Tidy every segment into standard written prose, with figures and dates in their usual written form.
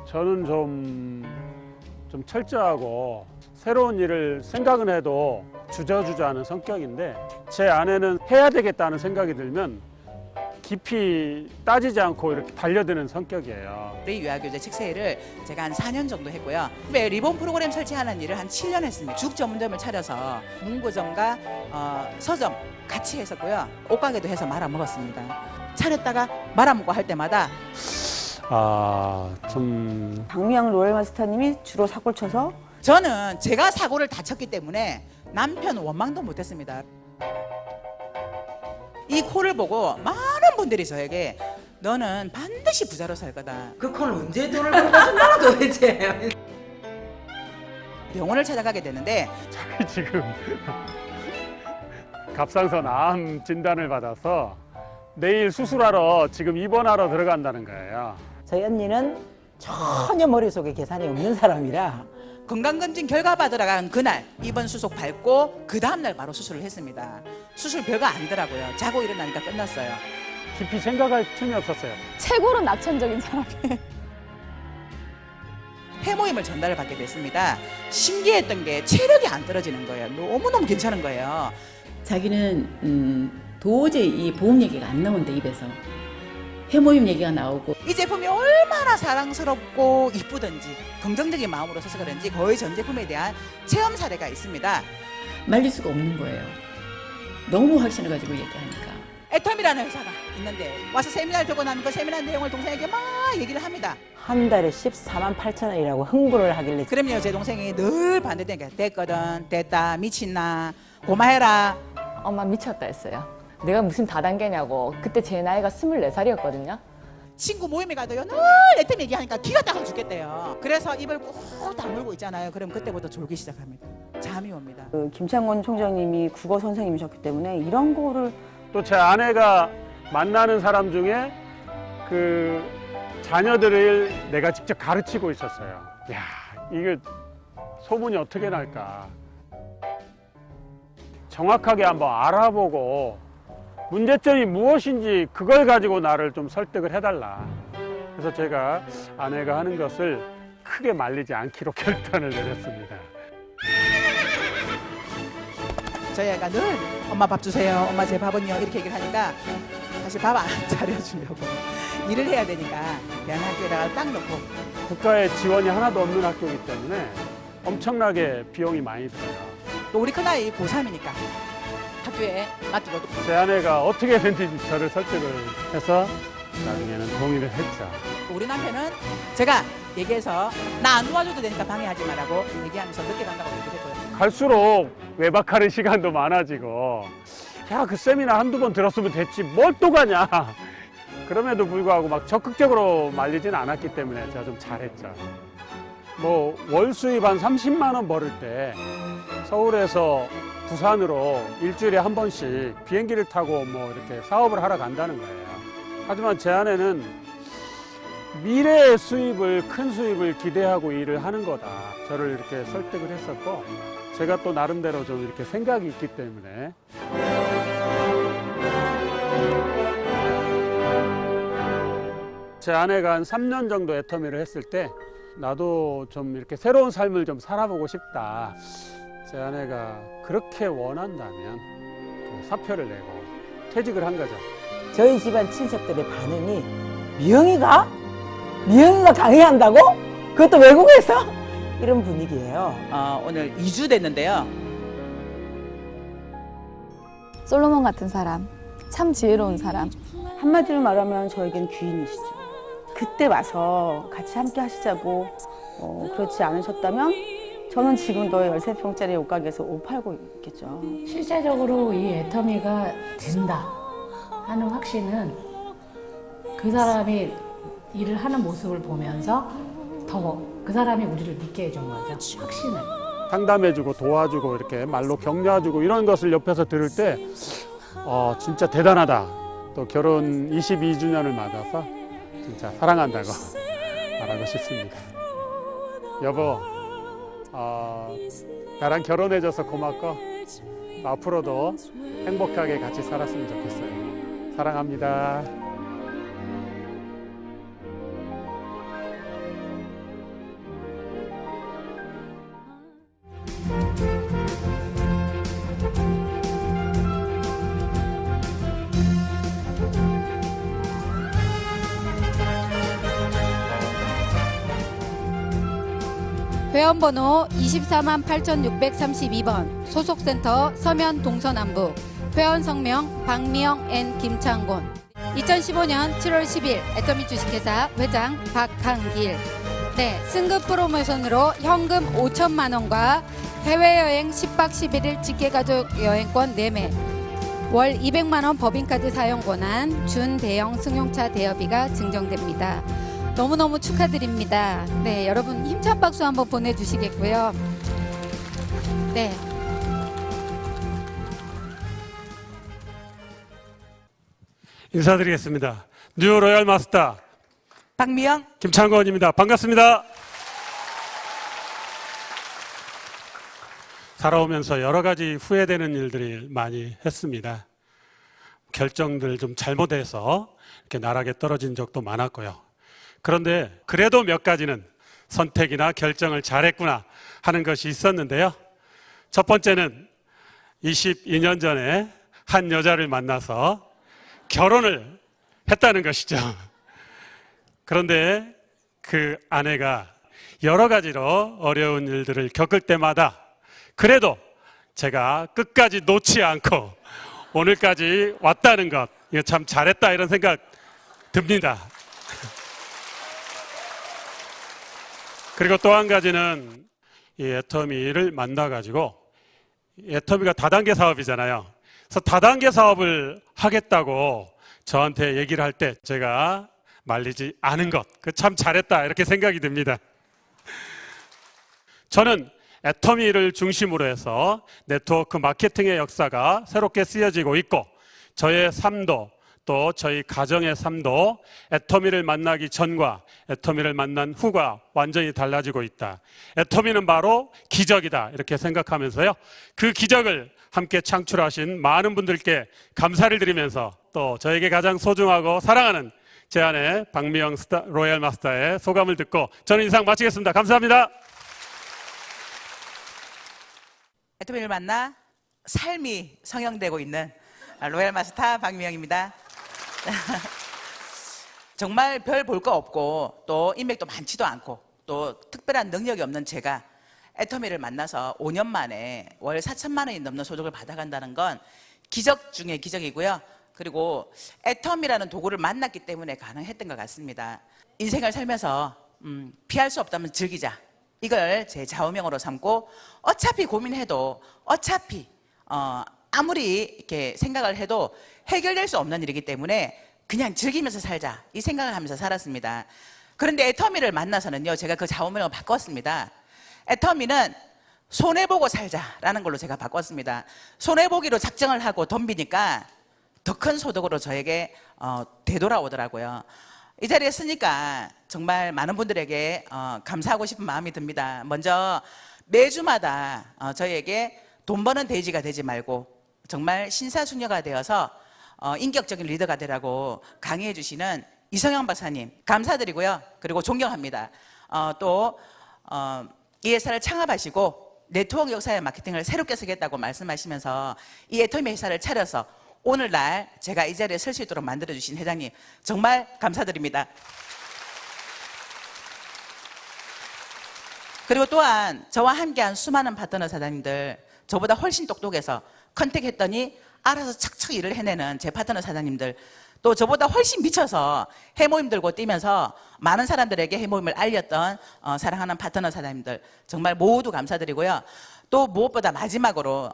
저는 좀 철저하고 새로운 일을 생각은 해도 주저주저하는 성격인데 제 아내는 해야 되겠다는 생각이 들면 깊이 따지지 않고 이렇게 달려드는 성격이에요. 우리 유아교재 책세일을 제가 한 4년 정도 했고요. 리본 프로그램 설치하는 일을 한 7년 했습니다. 죽 전문점을 차려서 문구점과 서점 같이 했었고요. 옷가게도 해서 말아먹었습니다. 차렸다가 말아먹고 할 때마다 박미영 로열마스터님이 주로 사고를 쳐서 저는 제가 사고를 다 쳤기 때문에 남편 원망도 못했습니다. 이 코를 보고 많은 분들이 저에게 너는 반드시 부자로 살 거다. 그 콜 언제 돈을 벌고 준다나 도대체. 병원을 찾아가게 되는데 지금 갑상선 암 진단을 받아서 내일 수술하러 지금 입원하러 들어간다는 거예요. 저희 언니는 전혀 머릿속에 계산이 없는 사람이라 건강검진 결과 받으러 간 그날 입원 수속 밟고 그 다음날 바로 수술을 했습니다. 수술 별거 아니더라고요. 자고 일어나니까 끝났어요. 깊이 생각할 틈이 없었어요. 최고로 낙천적인 사람이에요. 폐모임을 전달을 받게 됐습니다. 신기했던 게 체력이 안 떨어지는 거예요. 너무너무 괜찮은 거예요. 자기는 도저히 이 보험 얘기가 안 나온대 입에서. 해모임 얘기가 나오고 이 제품이 얼마나 사랑스럽고 이쁘든지 긍정적인 마음으로 써서 그런지 거의 전 제품에 대한 체험 사례가 있습니다. 말릴 수가 없는 거예요. 너무 확신해가지고 얘기하니까. 애텀이라는 회사가 있는데 와서 세미나를 들고 나면 그 세미나 내용을 동생에게 막 얘기를 합니다. 한 달에 14만 8천 원이라고 흥부를 하길래 그럼요, 제 동생이 늘 반대되니까 됐거든, 됐다, 미친나, 고마해라. 엄마 미쳤다 했어요. 내가 무슨 다단계냐고. 그때 제 나이가 24살이었거든요. 친구 모임에 가도요 늘 애텀 얘기하니까 기가 따가 죽겠대요. 그래서 입을 꾹 다물고 있잖아요. 그럼 그때부터 졸기 시작합니다. 잠이 옵니다. 김창곤 총장님이 국어 선생님이셨기 때문에 이런 거를 또 제 아내가 만나는 사람 중에 그 자녀들을 내가 직접 가르치고 있었어요. 야, 이게 소문이 어떻게 날까. 정확하게 한번 알아보고 문제점이 무엇인지 그걸 가지고 나를 좀 설득을 해달라. 그래서 제가 아내가 하는 것을 크게 말리지 않기로 결단을 내렸습니다. 저희 애가 늘 엄마 밥 주세요, 엄마 제 밥은요 이렇게 얘기를 하니까 사실 밥 안 차려주려고 일을 해야 되니까 대한 학교에다가 딱 놓고 국가의 지원이 하나도 없는 학교이기 때문에 엄청나게 비용이 많이 들어요. 또 우리 큰아이 고3이니까 학교에 맡기고 제 아내가 어떻게든지 저를 설득을 해서 나중에는 동의를 했죠. 우리 남편은 제가 얘기해서 나 안 도와줘도 되니까 방해하지 말라고 얘기하면서 늦게 간다고 얘기했고요. 갈수록 외박하는 시간도 많아지고 야, 그 세미나 한두 번 들었으면 됐지 뭘 또 가냐. 그럼에도 불구하고 막 적극적으로 말리지는 않았기 때문에 제가 좀 잘했죠. 뭐 월 수입 한 30만 원 벌을 때 서울에서 부산으로 일주일에 한 번씩 비행기를 타고 뭐 이렇게 사업을 하러 간다는 거예요. 하지만 제 아내는 미래의 수입을, 큰 수입을 기대하고 일을 하는 거다. 저를 이렇게 설득을 했었고, 제가 또 나름대로 좀 이렇게 생각이 있기 때문에. 제 아내가 한 3년 정도 애터미를 했을 때, 나도 좀 이렇게 새로운 삶을 좀 살아보고 싶다. 제 아내가 그렇게 원한다면 그 사표를 내고 퇴직을 한 거죠. 저희 집안 친척들의 반응이 미영이가 강의한다고? 그것도 외국에서? 이런 분위기예요. 오늘 2주 됐는데요. 솔로몬 같은 사람, 참 지혜로운 사람. 한마디로 말하면 저에겐 귀인이시죠. 그때 와서 같이 함께 하시자고 그렇지 않으셨다면 저는 지금도 13평짜리 옷가게에서 옷 팔고 있겠죠. 실제적으로 이 애터미가 된다 하는 확신은 그 사람이 일을 하는 모습을 보면서 더 그 사람이 우리를 믿게 해준 거죠. 확신을. 상담해주고 도와주고 이렇게 말로 격려해주고 이런 것을 옆에서 들을 때 진짜 대단하다. 또 결혼 22주년을 맞아서 진짜 사랑한다고 말하고 싶습니다. 여보, 나랑 결혼해줘서 고맙고 앞으로도 행복하게 같이 살았으면 좋겠어요. 사랑합니다. 회원번호 24만 8632번 소속센터 서면 동서남북 회원 성명 박미영 N 김창곤 2015년 7월 10일 애터미 주식회사 회장 박한길 네, 승급 프로모션으로 현금 5천만 원과 해외여행 10박 11일 직계가족 여행권 4매 월 200만 원 법인카드 사용 권한 준대형 승용차 대여비가 증정됩니다. 너무너무 축하드립니다. 네, 여러분 힘찬 박수 한번 보내주시겠고요. 네. 인사드리겠습니다. 뉴 로얄 마스터 박미영 김창건입니다. 반갑습니다. 살아오면서 여러 가지 후회되는 일들이 많이 했습니다. 결정들 좀 잘못해서 이렇게 나락에 떨어진 적도 많았고요. 그런데 그래도 몇 가지는 선택이나 결정을 잘했구나 하는 것이 있었는데요. 첫 번째는 22년 전에 한 여자를 만나서 결혼을 했다는 것이죠. 그런데 그 아내가 여러 가지로 어려운 일들을 겪을 때마다 그래도 제가 끝까지 놓지 않고 오늘까지 왔다는 것, 이거 참 잘했다 이런 생각 듭니다. 그리고 또 한 가지는 이 애터미를 만나가지고 애터미가 다단계 사업이잖아요. 그래서 다단계 사업을 하겠다고 저한테 얘기를 할 때 제가 말리지 않은 것, 그 참 잘했다 이렇게 생각이 듭니다. 저는 애터미를 중심으로 해서 네트워크 마케팅의 역사가 새롭게 쓰여지고 있고 저의 삶도 또 저희 가정의 삶도 애터미를 만나기 전과 애터미를 만난 후가 완전히 달라지고 있다. 애터미는 바로 기적이다 이렇게 생각하면서요. 그 기적을 함께 창출하신 많은 분들께 감사를 드리면서 또 저에게 가장 소중하고 사랑하는 제 아내 박미영 로얄 마스터의 소감을 듣고 저는 인상 마치겠습니다. 감사합니다. 애터미를 만나 삶이 성형되고 있는 로얄 마스터 박미영입니다. 정말 별 볼 거 없고 또 인맥도 많지도 않고 또 특별한 능력이 없는 제가 애터미를 만나서 5년 만에 월 4천만 원이 넘는 소득을 받아간다는 건 기적 중에 기적이고요. 그리고 애터미라는 도구를 만났기 때문에 가능했던 것 같습니다. 인생을 살면서 피할 수 없다면 즐기자. 이걸 제 좌우명으로 삼고 어차피 고민해도 어차피 아무리 이렇게 생각을 해도 해결될 수 없는 일이기 때문에 그냥 즐기면서 살자 이 생각을 하면서 살았습니다. 그런데 애터미를 만나서는요 제가 그 좌우명을 바꿨습니다. 애터미는 손해보고 살자라는 걸로 제가 바꿨습니다. 손해보기로 작정을 하고 덤비니까 더 큰 소득으로 저에게 되돌아오더라고요. 이 자리에 쓰니까 정말 많은 분들에게 감사하고 싶은 마음이 듭니다. 먼저 매주마다 저희에게 돈 버는 돼지가 되지 말고 정말 신사숙녀가 되어서 인격적인 리더가 되라고 강의해 주시는 이성영 박사님 감사드리고요. 그리고 존경합니다. 또 이 회사를 창업하시고 네트워크 역사의 마케팅을 새롭게 쓰겠다고 말씀하시면서 이 애터미 회사를 차려서 오늘날 제가 이 자리에 설 수 있도록 만들어주신 회장님 정말 감사드립니다. 그리고 또한 저와 함께한 수많은 파트너 사장님들 저보다 훨씬 똑똑해서 컨택했더니 알아서 척척 일을 해내는 제 파트너 사장님들 또 저보다 훨씬 미쳐서 해모임 들고 뛰면서 많은 사람들에게 해모임을 알렸던 사랑하는 파트너 사장님들 정말 모두 감사드리고요. 또 무엇보다 마지막으로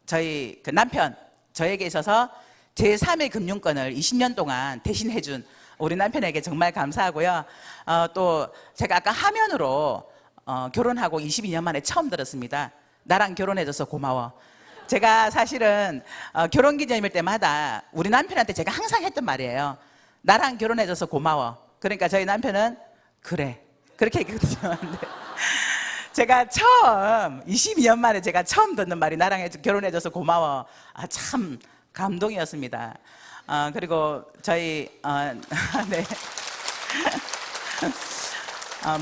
저희 그 남편 저에게 있어서 제3의 금융권을 20년 동안 대신해준 우리 남편에게 정말 감사하고요. 또 제가 아까 화면으로 결혼하고 22년 만에 처음 들었습니다. 나랑 결혼해줘서 고마워. 제가 사실은 결혼기념일 때마다 우리 남편한테 제가 항상 했던 말이에요. 나랑 결혼해줘서 고마워. 그러니까 저희 남편은 그래 그렇게 얘기했거든요. 제가 처음 22년 만에 제가 처음 듣는 말이 나랑 결혼해줘서 고마워. 참 감동이었습니다. 그리고 저희 네.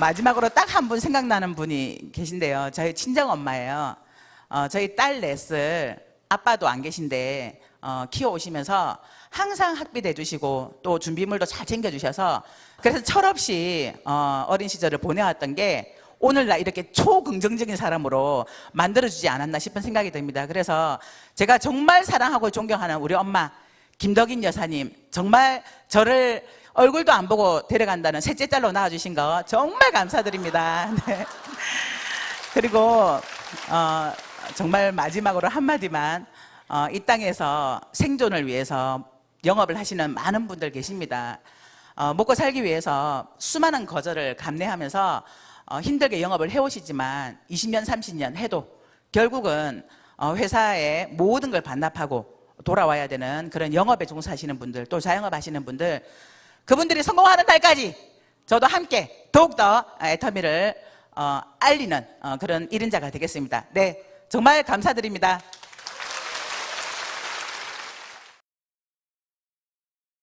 마지막으로 딱 한 분 생각나는 분이 계신데요. 저희 친정 엄마예요. 저희 딸 넷을 아빠도 안 계신데 키워오시면서 항상 학비도 해주시고 또 준비물도 잘 챙겨주셔서 그래서 철없이 어린 시절을 보내왔던 게 오늘날 이렇게 초긍정적인 사람으로 만들어주지 않았나 싶은 생각이 듭니다. 그래서 제가 정말 사랑하고 존경하는 우리 엄마 김덕인 여사님, 정말 저를 얼굴도 안 보고 데려간다는 셋째 딸로 낳아주신 거 정말 감사드립니다. 네. 그리고 정말 마지막으로 한마디만, 이 땅에서 생존을 위해서 영업을 하시는 많은 분들 계십니다. 먹고 살기 위해서 수많은 거절을 감내하면서 힘들게 영업을 해오시지만 20년, 30년 해도 결국은 회사의 모든 걸 반납하고 돌아와야 되는 그런 영업에 종사하시는 분들, 또 자영업 하시는 분들, 그분들이 성공하는 날까지 저도 함께 더욱더 애터미를 알리는 그런 1인자가 되겠습니다. 네, 정말 감사드립니다.